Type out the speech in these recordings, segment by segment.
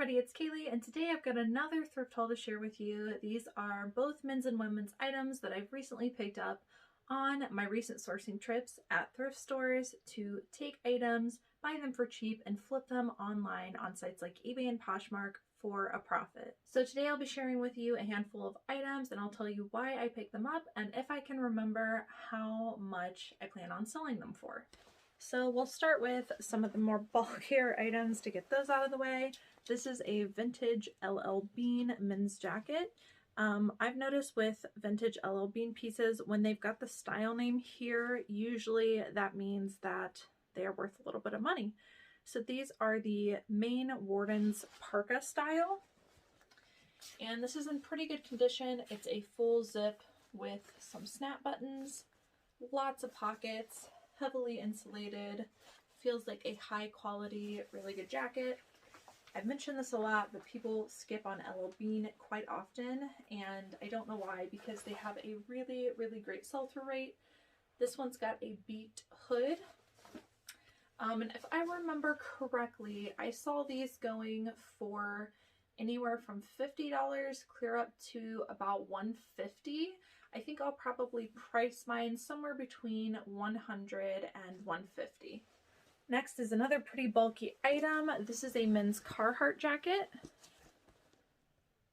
everybody, it's Kaylee, and today I've got another thrift haul to share with you. These are both men's and women's items that I've recently picked up on my recent sourcing trips at thrift stores to take items, buy them for cheap, and flip them online on sites like eBay and Poshmark for a profit. So today I'll be sharing with you a handful of items, and I'll tell you why I picked them up and if I can remember how much I plan on selling them for. So we'll start with some of the more bulkier items to get those out of the way. This is a vintage LL Bean men's jacket. I've noticed with vintage LL Bean pieces, when they've got the style name here, usually that means that they are worth a little bit of money. So these are the Maine Warden's parka style. And this is in pretty good condition. It's a full zip with some snap buttons, lots of pockets, heavily insulated, feels like a high quality, really good jacket. I've mentioned this a lot, but people skip on LL Bean quite often, and I don't know why, because they have a really, really great sell-through rate. This one's got a beat hood. And if I remember correctly, I saw these going for anywhere from $50 clear up to about $150. I think I'll probably price mine somewhere between $100 and $150. Next is another pretty bulky item. This is a men's Carhartt jacket.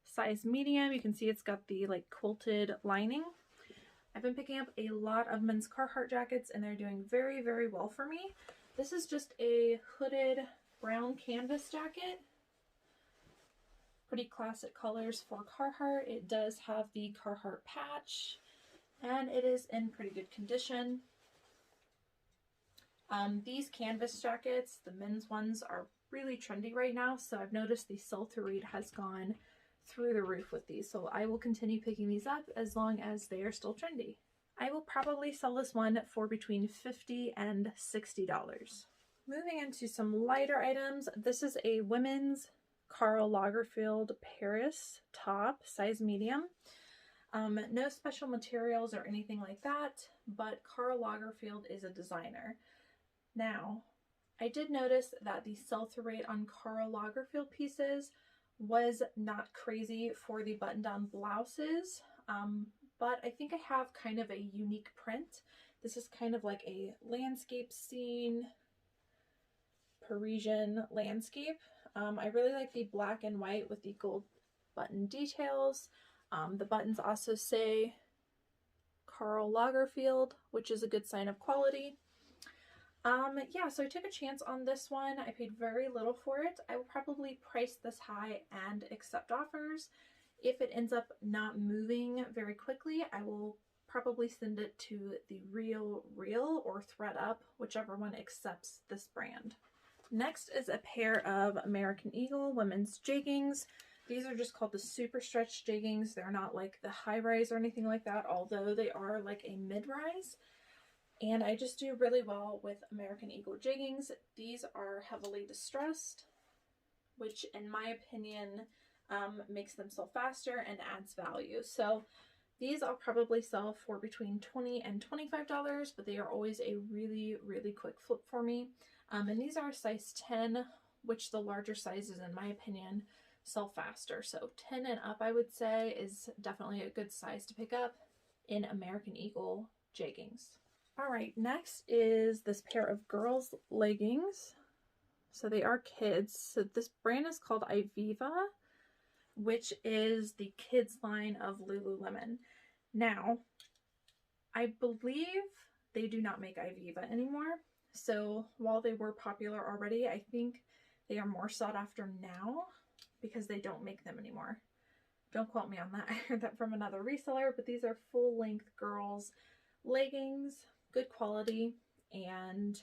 Size medium. You can see it's got the like quilted lining. I've been picking up a lot of men's Carhartt jackets and they're doing very, very well for me. This is just a hooded brown canvas jacket. Pretty classic colors for Carhartt. It does have the Carhartt patch and it is in pretty good condition. These canvas jackets, the men's ones, are really trendy right now, so I've noticed the sell-through rate has gone through the roof with these, so I will continue picking these up as long as they are still trendy. I will probably sell this one for between $50 and $60. Moving into some lighter items, this is a women's Karl Lagerfield Paris top, size medium. No special materials or anything like that, but Karl Lagerfield is a designer. Now, I did notice that the sell-through rate on Karl Lagerfield pieces was not crazy for the button-down blouses, but I think I have kind of a unique print. This is kind of like a landscape scene, Parisian landscape. I really like the black and white with the gold button details. The buttons also say Karl Lagerfield, which is a good sign of quality. Yeah, so I took a chance on this one. I paid very little for it. I will probably price this high and accept offers. If it ends up not moving very quickly, I will probably send it to the Real or ThredUp, whichever one accepts this brand. Next is a pair of American Eagle women's jeggings. These are just called the super stretch jeggings. They're not like the high rise or anything like that, although they are like a mid-rise. And I just do really well with American Eagle jeggings. These are heavily distressed, which in my opinion makes them sell faster and adds value. So these I'll probably sell for between $20 and $25, but they are always a really, really quick flip for me. And these are size 10, which the larger sizes, in my opinion, sell faster. So 10 and up, I would say, is definitely a good size to pick up in American Eagle jeggings. All right, next is this pair of girls' leggings. So they are kids. So this brand is called Ivivva, which is the kids line of Lululemon. Now, I believe they do not make Ivivva anymore. So while they were popular already, I think they are more sought after now because they don't make them anymore. Don't quote me on that. I heard that from another reseller, but these are full-length girls' leggings. Good quality and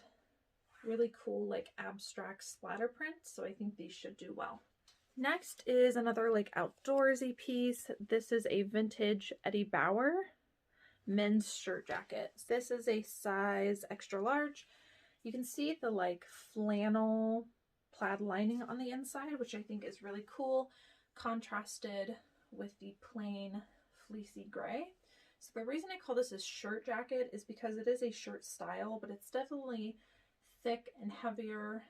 really cool like abstract splatter print, so I think these should do well. Next is another like outdoorsy piece. This is a vintage Eddie Bauer men's shirt jacket. This is a size extra large. You can see the like flannel plaid lining on the inside, which I think is really cool, contrasted with the plain fleecy gray. So the reason I call this a shirt jacket is because it is a shirt style, but it's definitely thick and heavier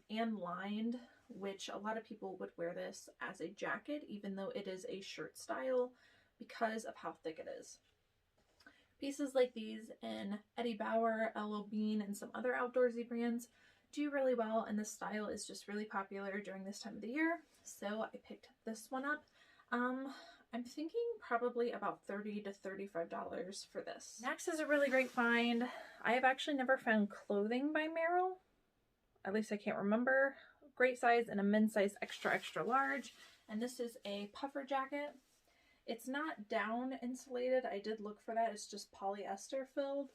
and lined which a lot of people would wear this as a jacket, even though it is a shirt style because of how thick it is. Pieces like these in Eddie Bauer, LL Bean, and some other outdoorsy brands do really well, and this style is just really popular during this time of the year, so I picked this one up. I'm thinking probably about $30 to $35 for this. Next is a really great find. I have actually never found clothing by Merrell. At least I can't remember. Great size and a men's size extra, extra large. And this is a puffer jacket. It's not down insulated. I did look for that. It's just polyester filled.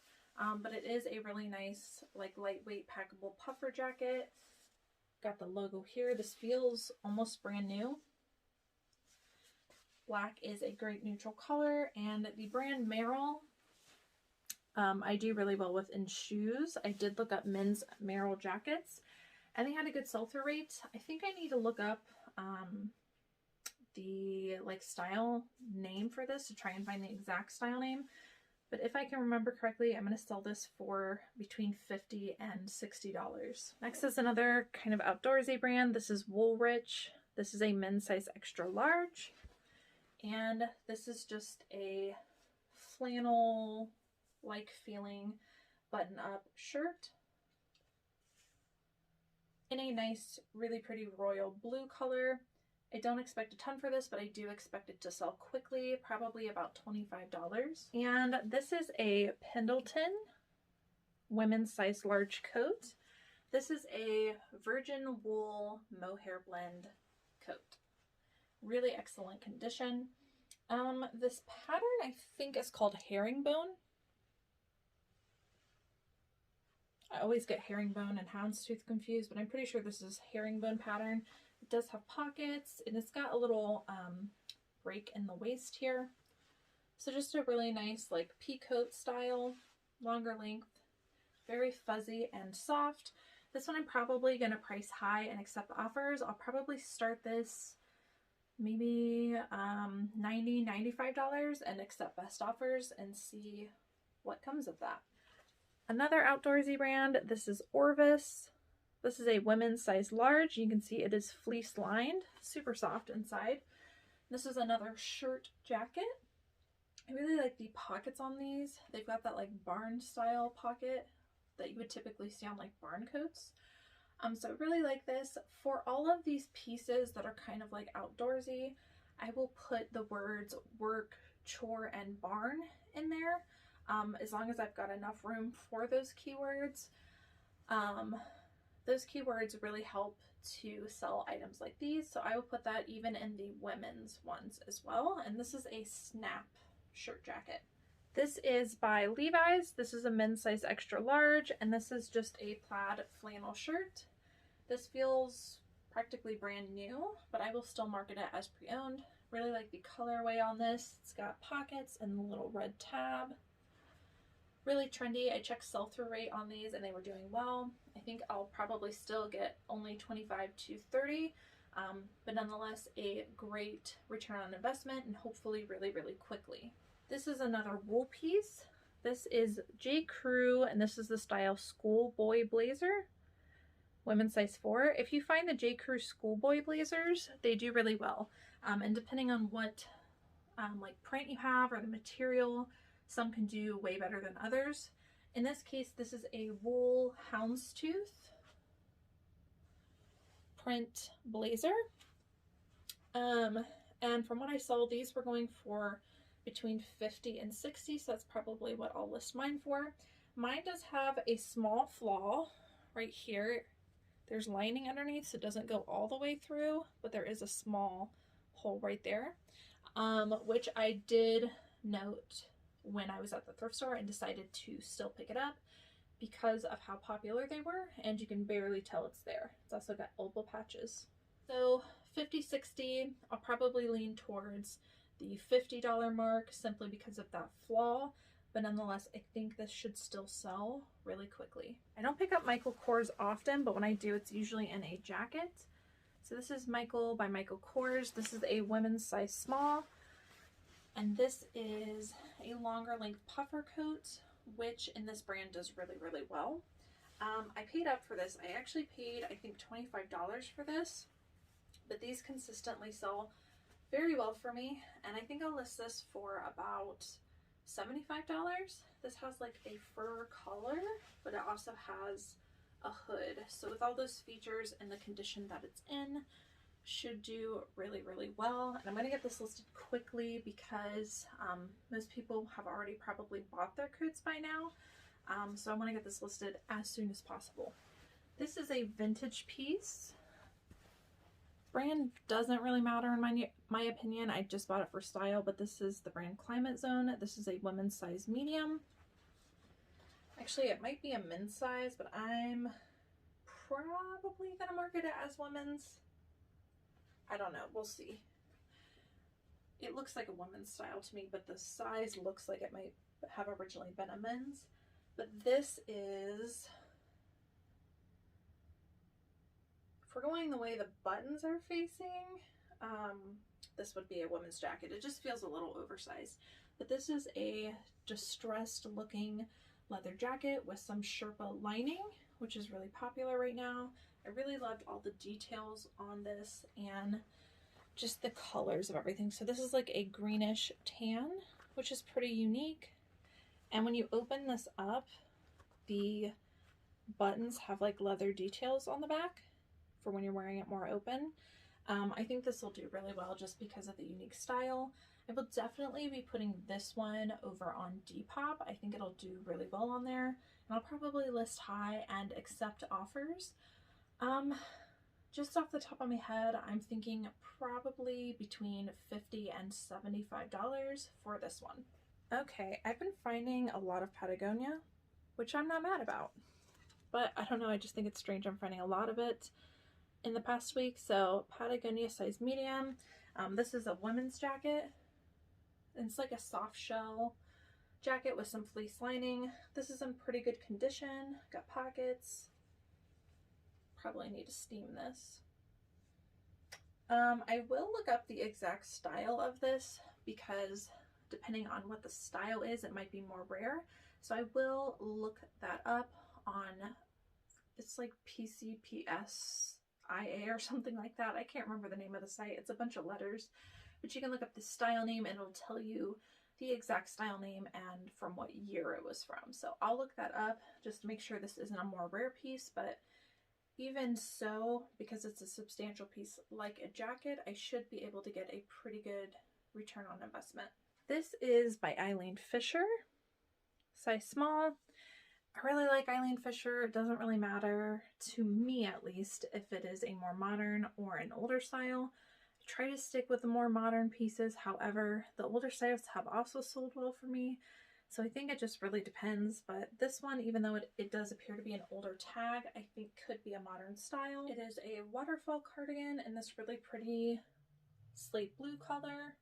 But it is a really nice, like, lightweight packable puffer jacket. Got the logo here. This feels almost brand new. Black is a great neutral color, and the brand Merrell, I do really well with in shoes. I did look up men's Merrell jackets, and they had a good sell-through rate. I think I need to look up the style name for this to try and find the exact style name. But if I can remember correctly, I'm going to sell this for between $50 and $60. Next is another kind of outdoorsy brand. This is Woolrich. This is a men's size extra large. And this is just a flannel-like feeling button-up shirt in a nice, really pretty royal blue color. I don't expect a ton for this, but I do expect it to sell quickly, probably about $25. And this is a Pendleton women's size large coat. This is a virgin wool mohair blend coat. Really excellent condition. This pattern I think is called herringbone. I always get herringbone and houndstooth confused, but I'm pretty sure this is herringbone pattern. It does have pockets, and it's got a little break in the waist here. So just a really nice like peacoat style, longer length, very fuzzy and soft. This one I'm probably going to price high and accept offers. I'll probably start this maybe $90, $95 and accept best offers and see what comes of that. Another outdoorsy brand, this is Orvis. This is a women's size large. You can see it is fleece lined, super soft inside. This is another shirt jacket. I really like the pockets on these. They've got that like barn style pocket that you would typically see on like barn coats. So I really like this. For all of these pieces that are kind of like outdoorsy, I will put the words work, chore, and barn in there, as long as I've got enough room for those keywords. Those keywords really help to sell items like these, so I will put that even in the women's ones as well. And this is a snap shirt jacket. This is by Levi's. This is a men's size extra large, and this is just a plaid flannel shirt. This feels practically brand new, but I will still market it as pre-owned. Really like the colorway on this. It's got pockets and the little red tab. Really trendy. I checked sell-through rate on these and they were doing well. I think I'll probably still get only 25 to 30, but nonetheless a great return on investment and hopefully really, really quickly. This is another wool piece. This is J. Crew, and this is the style schoolboy blazer, women's size 4. If you find the J. Crew schoolboy blazers, they do really well. And depending on what like print you have or the material, some can do way better than others. In this case, this is a wool houndstooth print blazer. And from what I saw, these were going for between 50 and 60, so that's probably what I'll list mine for. Mine does have a small flaw right here. There's lining underneath, so it doesn't go all the way through, but there is a small hole right there, which I did note when I was at the thrift store and decided to still pick it up because of how popular they were, and you can barely tell it's there. It's also got elbow patches. So 50, 60, I'll probably lean towards the $50 mark simply because of that flaw, but nonetheless, I think this should still sell really quickly. I don't pick up Michael Kors often, but when I do, it's usually in a jacket. So this is Michael by Michael Kors. This is a women's size small, and this is a longer length puffer coat, which in this brand does really, really well. I paid up for this. I actually paid, I think, $25 for this, but these consistently sell very well for me, and I think I'll list this for about $75. This has like a fur collar, but it also has a hood. So with all those features and the condition that it's in, should do really, really well. And I'm going to get this listed quickly because most people have already probably bought their coats by now. So I want to get this listed as soon as possible. This is a vintage piece. Brand doesn't really matter in my opinion. I just bought it for style, but this is the brand Climate Zone. This is a women's size medium. Actually, it might be a men's size, but I'm probably gonna market it as women's. I don't know, we'll see. It looks like a women's style to me, but the size looks like it might have originally been a men's. But this is, if we're going the way the buttons are facing, this would be a women's jacket. It just feels a little oversized. But this is a distressed looking leather jacket with some Sherpa lining, which is really popular right now. I really loved all the details on this and just the colors of everything. So this is like a greenish tan, which is pretty unique. And when you open this up, the buttons have like leather details on the back for when you're wearing it more open. I think this will do really well just because of the unique style. I will definitely be putting this one over on Depop. I think it'll do really well on there. And I'll probably list high and accept offers. Just off the top of my head, I'm thinking probably between $50 and $75 for this one. Okay, I've been finding a lot of Patagonia, which I'm not mad about. But I don't know, I just think it's strange I'm finding a lot of it in the past week. So Patagonia size medium. This is a women's jacket. It's like a soft shell jacket with some fleece lining. This is in pretty good condition. Got pockets. Probably need to steam this. I will look up the exact style of this because depending on what the style is, it might be more rare. So I will look that up on, it's like PCPSIA or something like that. I can't remember the name of the site. It's a bunch of letters, but you can look up the style name and it'll tell you the exact style name and from what year it was from. So I'll look that up just to make sure this isn't a more rare piece, but even so, because it's a substantial piece like a jacket, I should be able to get a pretty good return on investment. This is by Eileen Fisher, size small. I really like Eileen Fisher. It doesn't really matter, to me at least, if it is a more modern or an older style. I try to stick with the more modern pieces. However, the older styles have also sold well for me. So I think it just really depends, but this one, even though it does appear to be an older tag, I think could be a modern style. It is a waterfall cardigan in this really pretty slate blue color.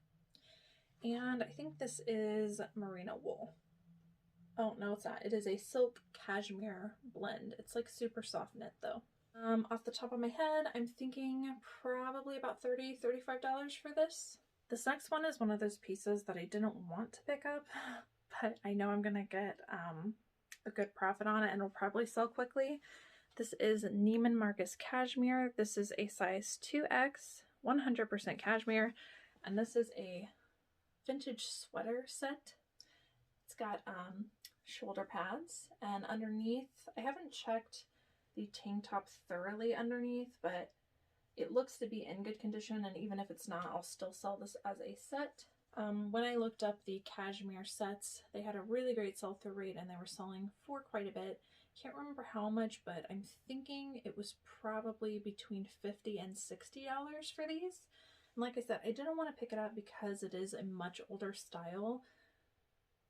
And I think this is merino wool. Oh, no, it's not. It is a silk cashmere blend. It's like super soft knit though. Off the top of my head, I'm thinking probably about $30, $35 for this. This next one is one of those pieces that I didn't want to pick up, but I know I'm gonna get a good profit on it and it'll probably sell quickly. This is Neiman Marcus cashmere. This is a size 2X, 100% cashmere, and this is a vintage sweater set. It's got shoulder pads, and underneath, I haven't checked the tank top thoroughly underneath, but it looks to be in good condition, and even if it's not, I'll still sell this as a set. When I looked up the cashmere sets, they had a really great sell-through rate and they were selling for quite a bit. Can't remember how much, but I'm thinking it was probably between $50 and $60 for these. And like I said, I didn't want to pick it up because it is a much older style,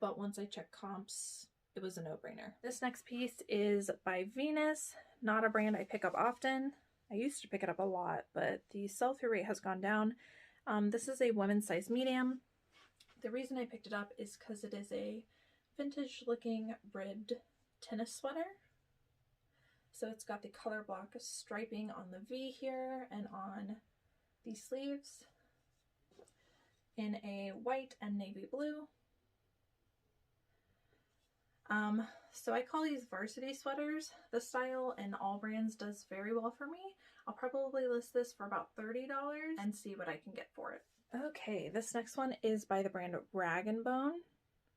but once I checked comps, it was a no-brainer. This next piece is by Venus, not a brand I pick up often. I used to pick it up a lot, but the sell-through rate has gone down. This is a women's size medium. The reason I picked it up is because it is a vintage looking ribbed tennis sweater. So it's got the color block striping on the V here and on the sleeves in a white and navy blue. So I call these varsity sweaters. The style in all brands does very well for me. I'll probably list this for about $30 and see what I can get for it. Okay, this next one is by the brand Rag & Bone,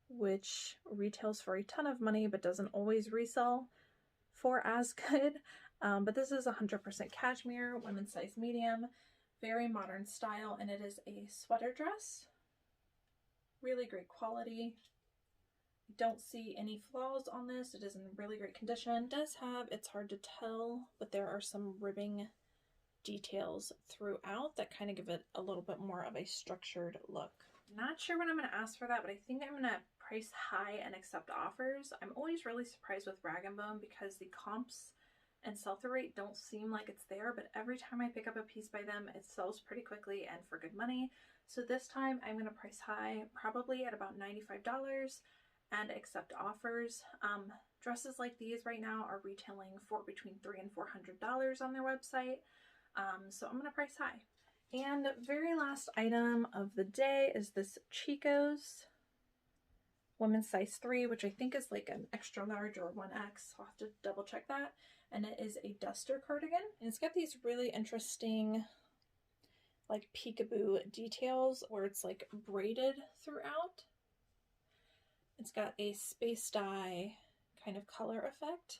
which retails for a ton of money but doesn't always resell for as good. But this is 100% cashmere, women's size medium, very modern style, and it is a sweater dress. Really great quality. Don't see any flaws on this. It is in really great condition. It does have, it's hard to tell, but there are some ribbing details throughout that kind of give it a little bit more of a structured look. Not sure what I'm going to ask for that, but I think I'm going to price high and accept offers. I'm always really surprised with Rag & Bone because the comps and sell-through rate don't seem like it's there, but every time I pick up a piece by them, it sells pretty quickly and for good money. So this time I'm going to price high, probably at about $95 and accept offers. Dresses like these right now are retailing for between $300 and $400 on their website. So I'm going to price high. And very last item of the day is this Chicos women's size 3, which I think is like an extra large or 1X. I'll have to double check that. And it is a duster cardigan. And it's got these really interesting like peekaboo details where it's like braided throughout. It's got a space dye kind of color effect.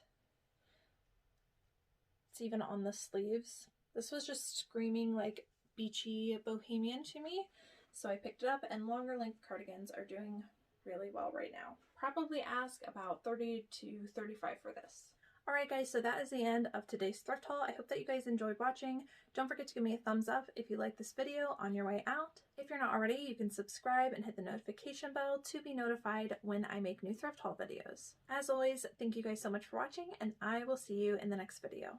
It's even on the sleeves. This was just screaming like beachy bohemian to me, so I picked it up, and longer length cardigans are doing really well right now. Probably ask about $30 to $35 for this. Alright guys, so that is the end of today's thrift haul. I hope that you guys enjoyed watching. Don't forget to give me a thumbs up if you like this video on your way out. If you're not already, you can subscribe and hit the notification bell to be notified when I make new thrift haul videos. As always, thank you guys so much for watching, and I will see you in the next video.